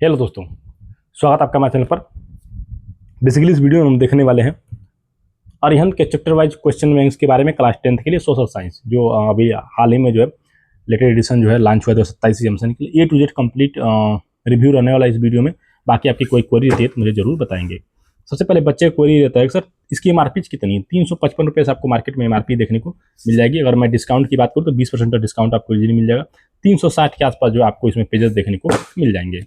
Hello दोस्तों, स्वागत आपका हमारे चैनल पर। बेसिकली इस वीडियो में हम देखने वाले हैं अरिहंत के चैप्टर वाइज क्वेश्चन बैंक्स के बारे में क्लास 10th के लिए सोशल साइंस, जो अभी हाल ही में जो है लेटेस्ट एडिशन जो है लॉन्च हुआ 2027 एमसन के लिए A to Z complete review रहने वाला इस वीडियो में। बाकी आपकी कोई क्वेरी रहती है तो मुझे जरूर बताएंगे। सबसे पहले बच्चे का क्वेरी रहता है सर इसकी एमआरपी कितनी है। 355 रुपये से आपको मार्केट में एमआरपी देखने को मिल जाएगी। अगर मैं डिस्काउंट की बात करूँ तो 20% का डिस्काउंट आपको इजीली मिल जाएगा। 360 के आसपास जो आपको इसमें पेजेस देखने को मिल जाएंगे।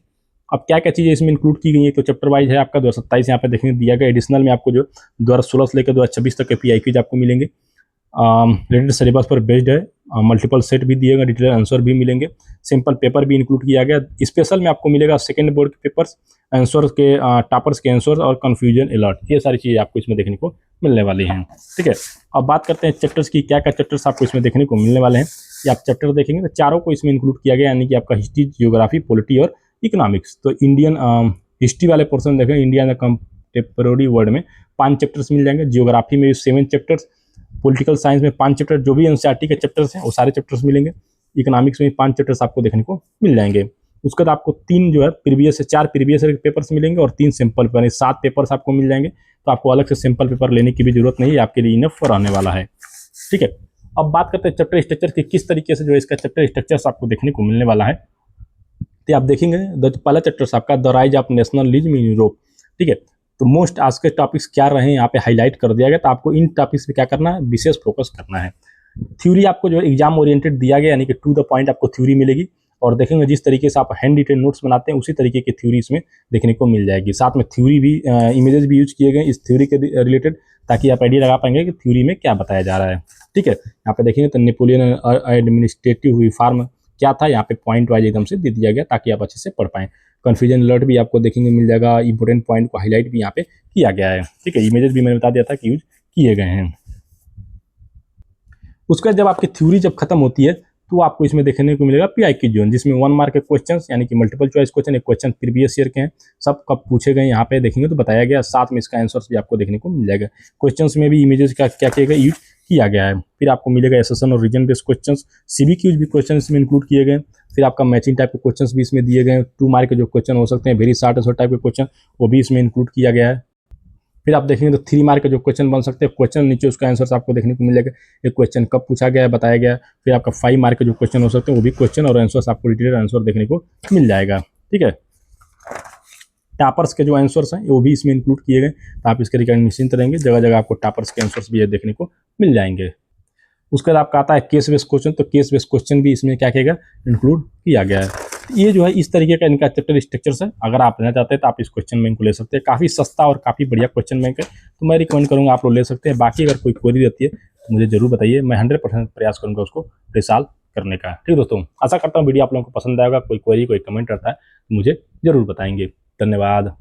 अब क्या क्या चीज़ें इसमें इंक्लूड की गई है तो चैप्टर वाइज है आपका 2027 यहाँ पे देखने दिया गया। एडिशनल में आपको जो 2016 से लेकर 2026 तक के PIQs आपको मिलेंगे। रिलेटेड सिलेबस पर बेस्ड है। मल्टीपल सेट भी दिएगा, डिटेल आंसर भी मिलेंगे, सिंपल पेपर भी इंक्लूड किया गया। स्पेशल में आपको मिलेगा सेकंड बोर्ड के पेपर्स, आंसर के टॉपर्स के आंसर और कन्फ्यूजन अलर्ट, ये सारी चीज़ें आपको इसमें देखने को मिलने वाली हैं। ठीक है, अब बात करते हैं चैप्टर्स की। क्या क्या चैप्टर्स आपको इसमें देखने को मिलने वाले हैं। ये आप चैप्टर देखेंगे तो चारों को इसमें इंक्लूड किया गया, यानी कि आपका हिस्ट्री, जियोग्राफी, पॉलिटी और इकोनॉमिक्स। तो इंडियन हिस्ट्री वाले पोर्सन देखें, इंडिया इन कंटेम्पोरेरी वर्ल्ड में 5 चैप्टर्स मिल जाएंगे। जियोग्राफी में 7 चैप्टर्स, पॉलिटिकल साइंस में 5 चैप्टर, जो भी एनसीईआरटी के चैप्टर्स हैं वो सारे चैप्टर्स मिलेंगे। इकोनॉमिक्स में 5 चैप्टर्स आपको देखने को मिल जाएंगे। उसके बाद आपको 3 जो है प्रीवियस से 4 प्रीवियस पेपर्स मिलेंगे और 3 सिंपल पेपर, 7 पेपर्स आपको मिल जाएंगे। तो आपको अलग से सिंपल पेपर लेने की भी जरूरत नहीं है, आपके लिए इनफ रहने वाला है। ठीक है, अब बात करते हैं चैप्टर स्ट्रक्चर की, किस तरीके से जो है इसका चैप्टर स्ट्रक्चर आपको देखने को मिलने वाला है। तो आप देखेंगे पहला चैप्टर आपका the rise of nationalism in Europe. ठीक है, तो मोस्ट आज के टॉपिक्स क्या रहे हैं यहाँ पे हाईलाइट कर दिया गया। तो आपको इन टॉपिक्स पे क्या करना है, विशेष फोकस करना है। थ्योरी आपको जो एग्जाम ओरिएंटेड दिया गया, यानी कि टू द पॉइंट आपको थ्योरी मिलेगी। और देखेंगे जिस तरीके से आप हैंड रिटेन नोट्स बनाते हैं उसी तरीके की थ्योरी इसमें देखने को मिल जाएगी। साथ में थ्योरी भी इमेजेस भी यूज किए गए इस थ्योरी के रिलेटेड, ताकि आप आइडिया लगा पाएंगे कि थ्योरी में क्या बताया जा रहा है। ठीक है, यहाँ पे देखेंगे तो नेपोलियन एडमिनिस्ट्रेटिव रिफॉर्म क्या था, यहाँ पे पॉइंट वाइज एकदम से दे दिया गया ताकि आप अच्छे से पढ़ पाएं। कन्फ्यूजन अलर्ट भी आपको देखेंगे मिल जाएगा। इंपोर्टेंट पॉइंट को हाईलाइट भी यहाँ पे किया गया है। ठीक है, इमेजेस भी मैंने बता दिया था कि यूज किए गए हैं। उसके बाद जब आपकी थ्योरी जब खत्म होती है तो आपको इसमें देखने को मिलेगा PIQ जोन, जिसमें 1 मार्क के क्वेश्चंस, यानी कि मल्टीपल चॉइस क्वेश्चन, एक क्वेश्चन प्रीवियस ईयर के हैं, सब कब पूछे गए यहाँ पे देखेंगे तो बताया गया। साथ में इसका आंसर्स भी आपको देखने को मिल जाएगा। क्वेश्चंस में भी इमेजेस का क्या किया गया, यूज किया गया है। फिर आपको मिलेगा एसेशन और रीजन बेस्ड क्वेश्चन, CBQs भी क्वेश्चन इसमें इंक्लूड किए गए। फिर आपका मैचिंग टाइप के क्वेश्चन भी इसमें दिए गए। 2 मार्क के जो क्वेश्चन हो सकते हैं, वेरी शॉर्ट टाइप के क्वेश्चन, वो भी इसमें इंक्लूड किया गया है। फिर आप देखेंगे तो 3 मार्क के जो क्वेश्चन बन सकते हैं, क्वेश्चन नीचे उसका आंसर आपको देखने को मिल जाएगा। एक क्वेश्चन कब पूछा गया है बताया गया। फिर आपका 5 मार्क के जो क्वेश्चन हो सकते हैं वो भी क्वेश्चन और आंसर आपको डिटेल आंसर देखने को मिल जाएगा। ठीक है, टॉपर्स के जो आंसर्स हैं वो भी इसमें इंक्लूड किए गए, तो आप इसके रिगार्डिंग निश्चिंत रहेंगे। जगह जगह आपको टॉपर्स के आंसर्स भी देखने को मिल जाएंगे। उसके बाद आपका आता है केस बेस्ड क्वेश्चन, तो केस बेस्ड क्वेश्चन भी इसमें क्या किया इंक्लूड किया गया है। ये जो है इस तरीके का इनका चैप्टर स्ट्रक्चर है। अगर आप लेना चाहते हैं तो आप इस क्वेश्चन बैंक को ले सकते हैं। काफ़ी सस्ता और काफ़ी बढ़िया क्वेश्चन बैंक है, तो मैं रिकमेंड करूँगा आप लोग ले सकते हैं। बाकी अगर कोई क्वेरी रहती है तो मुझे जरूर बताइए, मैं 100% प्रयास करूँगा उसको रिसॉल्व करने का। ठीक है दोस्तों, आशा करता हूँ वीडियो आप लोगों को पसंद आएगा। कोई क्वेरी कोई कमेंट रहता है तो मुझे जरूर बताएंगे। धन्यवाद।